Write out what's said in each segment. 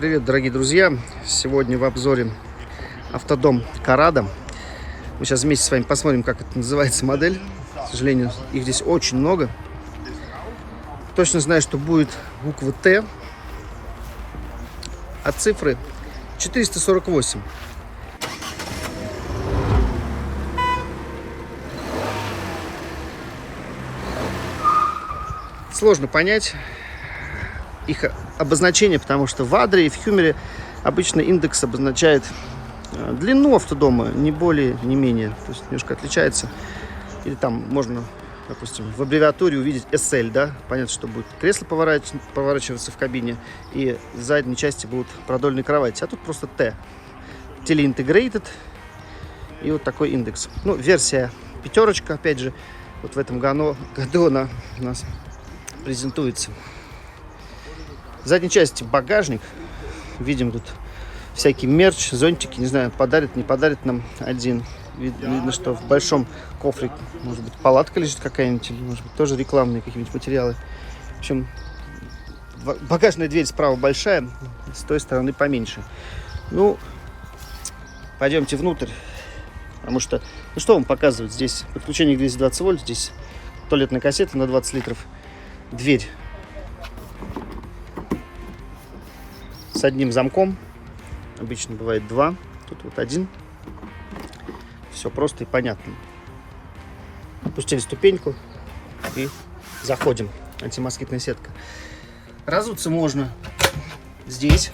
Привет, дорогие друзья! Сегодня в обзоре автодом Corrado. Мы сейчас вместе с вами посмотрим, как это называется модель. К сожалению, их здесь очень много. Точно знаю, что будет буква Т, а цифры 448. Сложно понять их обозначение, потому что в Адре и в Хюмере обычно индекс обозначает длину автодома, не более, не менее. То есть немножко отличается. Или там можно, допустим, в аббревиатуре увидеть SL, да? Понятно, что будет кресло поворачиваться в кабине, и в задней части будут продольные кровати. А тут просто Т. Телеинтегрейтед. И вот такой индекс. Ну, версия пятерочка, опять же, вот в этом году она у нас презентуется. В задней части багажник. Видим тут всякий мерч, зонтики. Не знаю, подарит, не подарит нам один. Видно, что в большом кофре, может быть, палатка лежит какая-нибудь. Или, может быть, тоже рекламные какие-нибудь материалы. В общем, багажная дверь справа большая, с той стороны поменьше. Ну, пойдемте внутрь. Потому что, ну что вам показывает? Здесь подключение к 220 вольт, здесь туалетная кассета на 20 литров. Дверь с одним замком. Обычно бывает два. Тут вот один. Все просто и понятно. Опустили ступеньку и заходим. Антимоскитная сетка. Разуться можно здесь.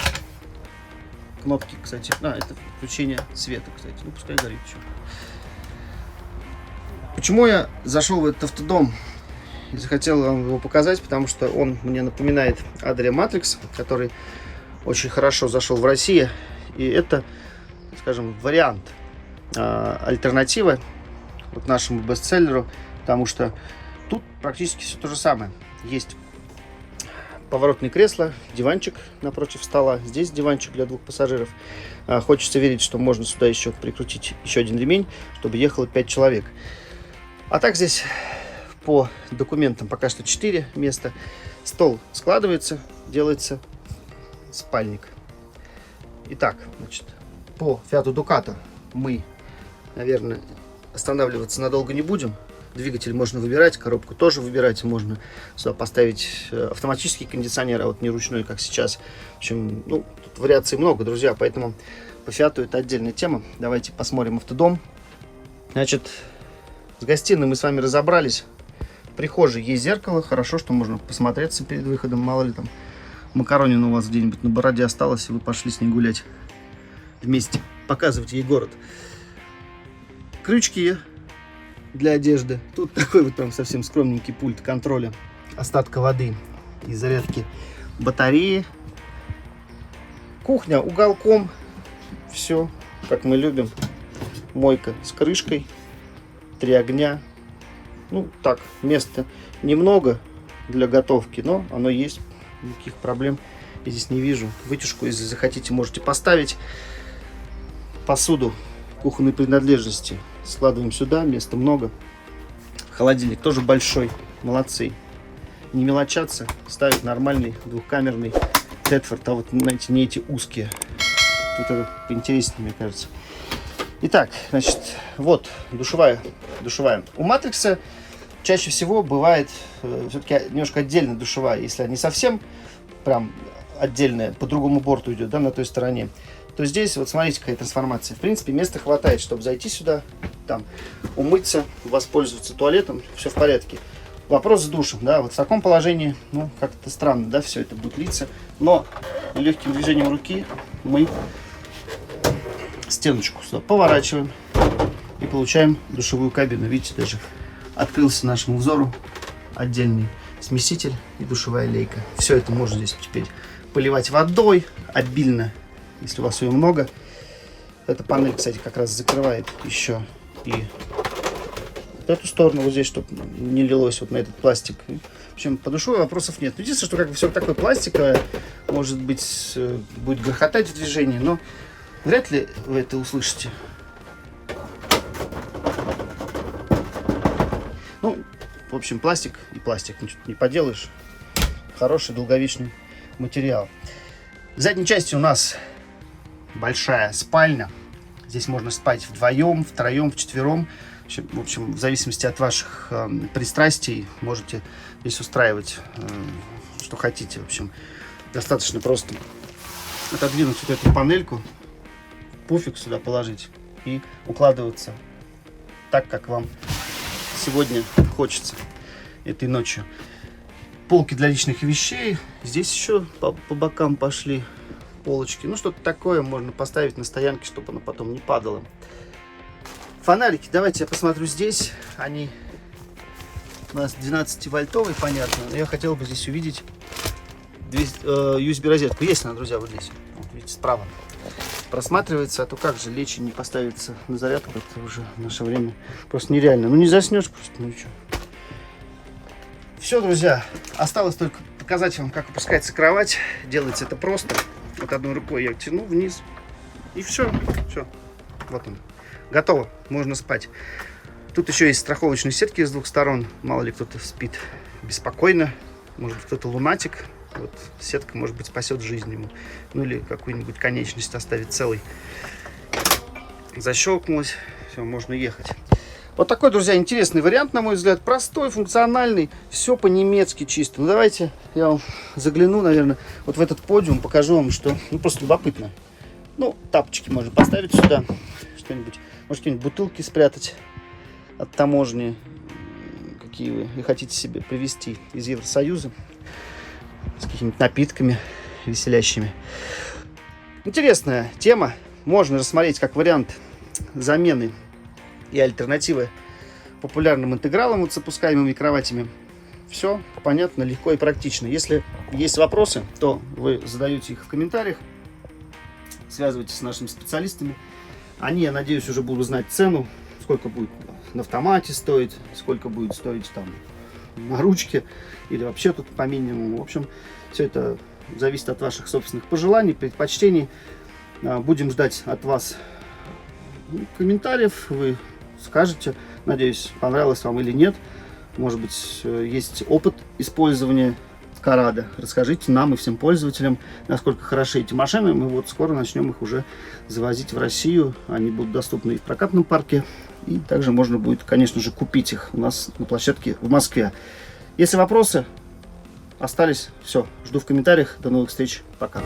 Кнопки, кстати. Это включение света, кстати. Ну, пускай горит. Что. Почему я зашел в этот автодом и захотел вам его показать? Потому что он мне напоминает Adria Matrix, который очень хорошо зашел в России. И это, скажем, вариант, альтернатива вот нашему бестселлеру, потому что тут практически все то же самое. Есть поворотное кресло, диванчик напротив стола. Здесь диванчик для двух пассажиров. Хочется верить, что можно сюда еще прикрутить еще один ремень, чтобы ехало 5 человек. А так здесь по документам пока что 4 места. Стол складывается, делается спальник. Итак, значит, по Fiat Ducato мы, наверное, останавливаться надолго не будем. Двигатель можно выбирать, коробку тоже выбирать. Можно сюда поставить автоматический кондиционер, а вот не ручной, как сейчас. В общем, ну, тут вариаций много, друзья, поэтому по Fiat это отдельная тема. Давайте посмотрим автодом. Значит, с гостиной мы с вами разобрались. В прихожей есть зеркало. Хорошо, что можно посмотреться перед выходом. Мало ли там макаронина у вас где-нибудь на бороде осталась, и вы пошли с ней гулять вместе. Показывайте ей город. Крючки для одежды. Тут такой вот прям совсем скромненький пульт контроля остатка воды и зарядки батареи. Кухня уголком. Все, как мы любим. Мойка с крышкой. 3 огня. Ну, так, места немного для готовки, но оно есть. Никаких проблем я здесь не вижу. Вытяжку, если захотите, можете поставить. Посуду, кухонные принадлежности складываем сюда, места много. Холодильник тоже большой, молодцы. Не мелочаться, ставить нормальный двухкамерный Тедфорд, а вот, знаете, не эти узкие. Тут это поинтереснее, мне кажется. Итак, значит, вот душевая. У Матрикса чаще всего бывает все-таки немножко отдельная душевая. Если не совсем прям отдельная, по другому борту идет, да, на той стороне, то здесь, вот смотрите, какая трансформация. В принципе, места хватает, чтобы зайти сюда, там, умыться, воспользоваться туалетом, все в порядке. Вопрос с душем, да, вот в таком положении, ну, как-то странно, да, все это будет литься. Но легким движением руки мы стеночку сюда поворачиваем и получаем душевую кабину. Видите, даже открылся нашему взору отдельный смеситель и душевая лейка. Все это можно здесь теперь поливать водой обильно, если у вас ее много. Эта панель, кстати, как раз закрывает еще и вот эту сторону вот здесь, чтобы не лилось вот на этот пластик. В общем, по душевой вопросов нет. Единственное, что как бы все такое пластиковое, может быть, будет грохотать в движении, но вряд ли вы это услышите. Ну, в общем, пластик и пластик, ничего не поделаешь. Хороший долговечный материал. В задней части у нас большая спальня. Здесь можно спать вдвоем, втроем, вчетвером. В общем, в зависимости от ваших пристрастий можете здесь устраивать, что хотите. В общем, достаточно просто отодвинуть вот эту панельку, пуфик сюда положить и укладываться так, как вам сегодня хочется этой ночью. Полки для личных вещей. Здесь еще по бокам пошли полочки. Ну, что-то такое можно поставить на стоянке, чтобы оно потом не падало. Фонарики, давайте я посмотрю здесь. Они у нас 12-вольтовые, понятно. Но я хотел бы здесь увидеть USB-розетку. Есть она, друзья, вот здесь. Вот, видите, справа просматривается. А то как же лечь и не поставиться на зарядку? Это уже в наше время просто нереально. Ну, не заснешь просто, ну и что. Все, друзья. Осталось только показать вам, как опускается кровать. Делается это просто. Вот одной рукой я тяну вниз. И все. Все. Вот он. Готово, можно спать. Тут еще есть страховочные сетки с двух сторон. Мало ли кто-то спит беспокойно. Может быть, кто-то лунатик. Вот сетка, может быть, спасет жизнь ему. Ну или какую-нибудь конечность оставит целой. Защелкнулась. Все, можно ехать. Вот такой, друзья, интересный вариант, на мой взгляд. Простой, функциональный. Все по-немецки чисто. Ну давайте я вам загляну, наверное, вот в этот подиум. Покажу вам, что... Ну просто любопытно. Ну, тапочки можно поставить сюда. Что-нибудь. Может, какие-нибудь бутылки спрятать от таможни, какие вы хотите себе привезти из Евросоюза, с какими-то напитками веселящими. Интересная тема. Можно рассмотреть как вариант замены и альтернативы популярным интегралам вот с опускаемыми кроватями. Все понятно, легко и практично. Если есть вопросы, то вы задаете их в комментариях, связывайтесь с нашими специалистами. Они, я надеюсь, уже будут знать цену, сколько будет на автомате стоить, сколько будет стоить там на ручке или вообще тут по минимуму. В общем, все это зависит от ваших собственных пожеланий, предпочтений. Будем ждать от вас комментариев, вы скажете, надеюсь, понравилось вам или нет. Может быть, есть опыт использования Коррадо. Расскажите нам и всем пользователям, насколько хороши эти машины. Мы вот скоро начнем их уже завозить в Россию. Они будут доступны и в прокатном парке. И также можно будет, конечно же, купить их у нас на площадке в Москве. Если вопросы остались, все, жду в комментариях. До новых встреч. Пока.